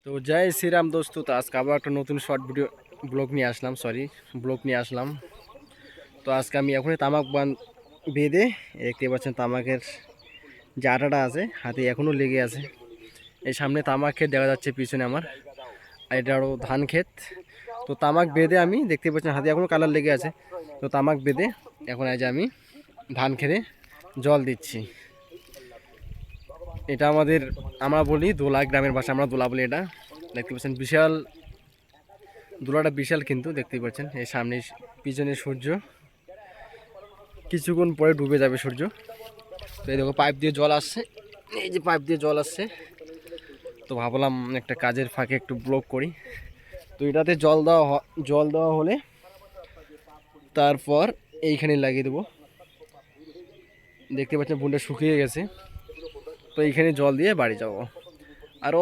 তো জয় শ্রীরাম দোস্ত। তো আজকে আবার একটা নতুন শর্ট ভিডিও ব্লগ নিয়ে আসলাম। তো আজকে আমি এখনই তামাক বেঁধে দেখতে পাচ্ছেন তামাকের যে আটাটা আছে হাতে এখনও লেগে আছে। এই সামনে তামাক ক্ষেত দেখা যাচ্ছে পিছনে আমার, আর এটা আরও ধান ক্ষেত। তো তামাক বেঁধে আমি দেখতে পাচ্ছেন হাতে এখনও কালার লেগে আছে। তো তামাক বেঁধে এখন আজ আমি ধান খেতে জল দিচ্ছি। এটা আমরা বলি দোলা, গ্রামের ভাষা আমরা দোলা বলি। এটা দেখতে পাচ্ছেন বিশাল দোলাটা, বিশাল কিন্তু দেখতেই পাচ্ছেন। এই সামনে পিছনে সূর্য, কিছুক্ষণ পরে ডুবে যাবে সূর্য। তো এই দেখো পাইপ দিয়ে জল আসছে, এই যে পাইপ দিয়ে জল আসছে। তো ভাবলাম একটা কাজের ফাঁকে একটু ব্লগ করি। তো এটাতে জল দেওয়া হলে তারপর এইখানে লাগিয়ে দেবো। দেখতে পাচ্ছেন বুনটা শুকিয়ে গেছে। তো এইখানে জল দিয়ে বাড়ি যাব। আর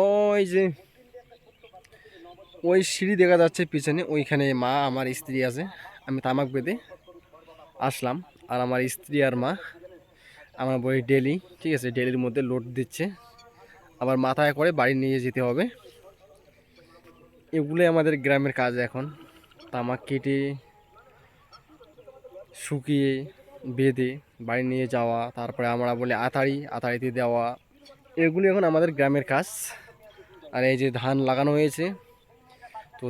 ওই সিঁড়ি দেখা যাচ্ছে পিছনে, ওইখানে মা আমার স্ত্রী আছে। আমি তামাক বেঁধে আসলাম, আর আমার স্ত্রী আর মা আমার বই ডেলি, ঠিক আছে, ডেলির মধ্যে লোড দিচ্ছে, আবার মাথায় করে বাড়ি নিয়ে যেতে হবে। এগুলোই আমাদের গ্রামের কাজ এখন। তামাক কেটে শুকিয়ে বেঁধে বাড়ি নিয়ে যাওয়া, তারপরে আমরা বলি আতাড়িতে দেওয়া, এগুলি এখন আমাদের গ্রামের কাজ। আর এই যে ধান লাগানো হয়েছে, তো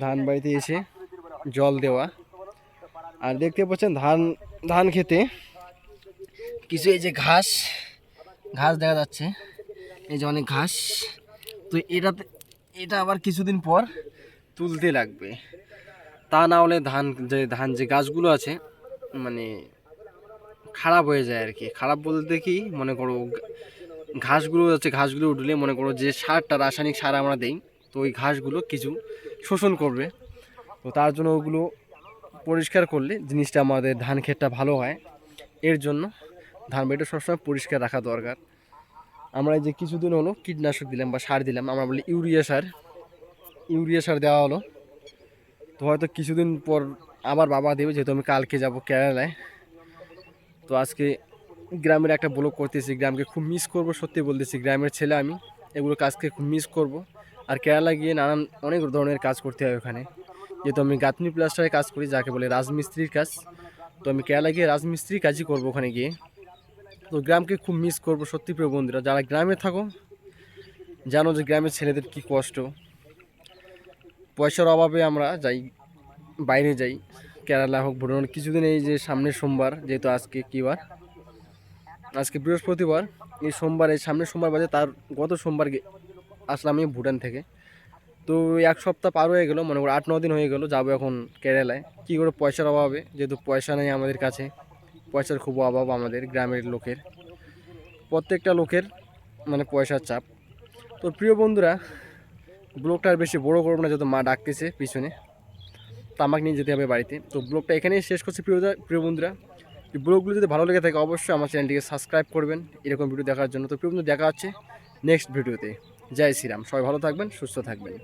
ধান বাড়িতে এসে জল দেওয়া। আর দেখতে পাচ্ছেন ধান খেতে কিছু এই যে ঘাস দেখা যাচ্ছে, এই যে অনেক ঘাস। তো এটা আবার কিছুদিন পর তুলতে লাগবে, তা না হলে ধান যে গাছগুলো আছে মানে খারাপ হয়ে যায় আর কি। খারাপ বলতে কি, মনে করো ঘাসগুলো উঠলে মনে করো যে রাসায়নিক সার আমরা দেই, তো ওই ঘাসগুলো কিছু শোষণ করবে। তো তার জন্য ওগুলো পরিষ্কার করলে জিনিসটা আমাদের ধান ক্ষেতটা ভালো হয়। এর জন্য ধান বাড়িটা সবসময় পরিষ্কার রাখা দরকার। আমরা এই যে কিছুদিন হলো কীটনাশক দিলাম বা সার দিলাম, আমরা বলি ইউরিয়া সার দেওয়া হলো। তো হয়তো কিছুদিন পর আবার বাবা দেবে, যেহেতু আমি কালকে যাব কেরালায়। তো আজকে গ্রামের একটা ব্লগ করতেছি, গ্রামকে খুব মিস করব, সত্যি বলতেছি। গ্রামের ছেলে আমি, এগুলো কাজকে খুব মিস করব। আর কেরালা গিয়ে অনেক ধরনের কাজ করতে হয় ওখানে, যেহেতু আমি গাঁথনি প্লাস্টারে কাজ করি, যাকে বলে রাজমিস্ত্রির কাজ। তো আমি কেরালা গিয়ে রাজমিস্ত্রির কাজই করবো ওখানে গিয়ে। তো গ্রামকে খুব মিস করব সত্যি। প্রিয় বন্ধুরা, যারা গ্রামে থাকো জানো যে গ্রামের ছেলেদের কি কষ্ট। পয়সার অভাবে আমরা বাইরে যাই, কেরালা হোক, ভুটান। কিছুদিন এই যে সামনের সোমবার, যেহেতু আজকে কী বার, আজকে বৃহস্পতিবার, এই সামনের সোমবার বাজে তার গত সোমবার আসলাম আমি ভুটান থেকে। তো এক সপ্তাহ পার হয়ে গেলো, মনে করো 8-9 দিন হয়ে গেলো। যাবো এখন কেরালায়। কী করে, পয়সার অভাবে, যেহেতু পয়সা নেই আমাদের কাছে, পয়সার খুব অভাব আমাদের গ্রামের লোকের, প্রত্যেকটা লোকের মানে পয়সার চাপ। তো প্রিয় বন্ধুরা, ব্লগটা আর বেশি বড় করবো না, যেহেতু মা ডাকতেছে পিছনে, তামাক নিয়ে যেতে হবে বাড়িতে। তো ব্লগটা এখানেই শেষ করছি প্রিয় বন্ধুরা। এই ব্লগগুলো যদি ভালো লেগে থাকে অবশ্যই আমার চ্যানেলটিকে সাবস্ক্রাইব করবেন এরকম ভিডিও দেখার জন্য। তো প্রিয় বন্ধু, দেখা হচ্ছে নেক্সট ভিডিওতে। জয় শ্রীরাম, সবাই ভালো থাকবেন, সুস্থ থাকবেন।